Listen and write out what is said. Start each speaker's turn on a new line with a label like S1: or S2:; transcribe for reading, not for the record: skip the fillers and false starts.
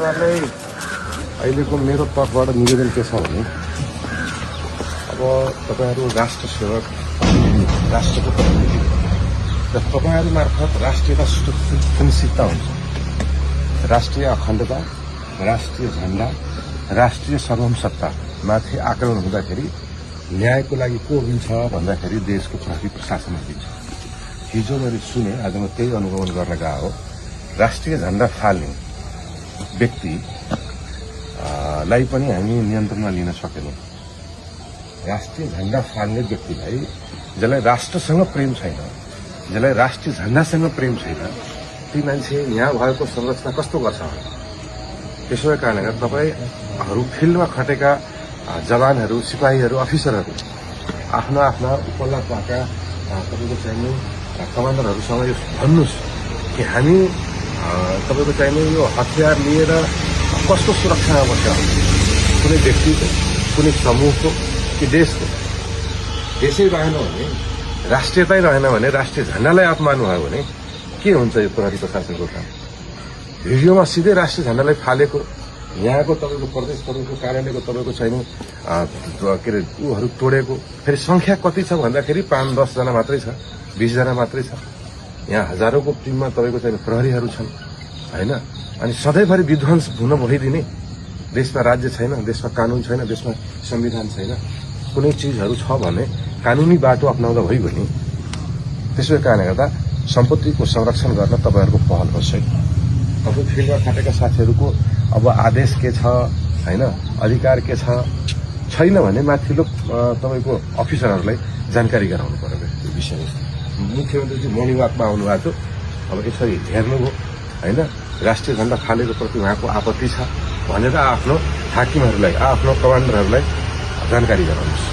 S1: तपाईँहरूलाई अहिलेको मेरो तर्फबाट निवेदन के छ भने अब तपाईँहरू राष्ट्र सेवक राष्ट्रको प्रतिनिधि र तपाईँहरू मार्फत राष्ट्रियता सुनिश्चितता हुन्छ। राष्ट्रिय अखण्डता, राष्ट्रिय झण्डा, राष्ट्रिय सर्वसत्ता माथि आक्रमण हुँदाखेरि न्यायको लागि को हुन्छ भन्दाखेरि देशको प्रहरी प्रशासन दिन्छ। हिजो मैले सुने, आज म त्यही अनुगमन गर्न गएको हो। राष्ट्रिय झण्डा फाल्ने व्यक्ति लाई पनि हामी नियन्त्रणमा लिन सकेनौं। राष्ट्रिय झण्डा फाल्ने व्यक्तिलाई, जसलाई राष्ट्रसँग प्रेम छैन, जसलाई राष्ट्रिय झण्डासँग प्रेम छैन, ती मान्छे यहाँ भएको संरचना कस्तो गर्छ? त्यसै कारणले तपाईहरू फिल्डमा खटेका जवानहरू, सिपाहीहरू, अफिसरहरू आफ्ना आफ्ना उपल्ला पाएका तपाईँको चाहिने कमान्डरहरूसँग यो भन्नुहोस् कि हामी तपाईँको चाहिने यो हतियार लिएर कस्तो सुरक्षामा बस्छ? कुनै व्यक्तिको, कुनै समूहको कि देशको? देशै रहेन भने, राष्ट्रियतै रहेन भने, राष्ट्रिय झण्डालाई अपमान्नु भयो भने के हुन्छ यो प्रहरी प्रशासनको काम? भिडियोमा सिधै राष्ट्रिय झण्डालाई फालेको, यहाँको तपाईँको प्रदेश प्रमुखको कार्यालयको तपाईँको छैन के अरे ऊहरू तोडेको, फेरि संख्या कति छ भन्दाखेरि 5-10 जना मात्रै छ, 20 जना मात्रै छ। यहाँ हजारौंको टिममा तपाईँको चाहिँ प्रहरीहरू छन् हैन। अनि सधैँभरि विध्वंस हुन भइदिने, देशमा राज्य छैन, देशमा कानून छैन, देशमा संविधान छैन, कुनै चिजहरू छ भने कानूनी बाटो अपनाउँदा भइगयो नि। त्यसै कारणले गर्दा सम्पत्तिको संरक्षण गर्न तपाईहरूको पहल होस् है। तपाईँ फिल्डमा खटेका साथीहरूको अब आदेश के छ हैन, अधिकार के छ छैन भने माथिल्लो तपाईको अफिसरहरूलाई जानकारी गराउनु पर्यो यो विषयमा। मुख्यमन्त्रीजी मर्निङ वाकमा आउनु भएको थियो, अब यसरी हेर्नुभयो हैन, राष्ट्रिय झण्डा फालेको प्रति उहाँको आपत्ति छ भनेर आफ्नो हाकिमहरूलाई, आफ्नो कमान्डरहरूलाई जानकारी गराउनुहोस्।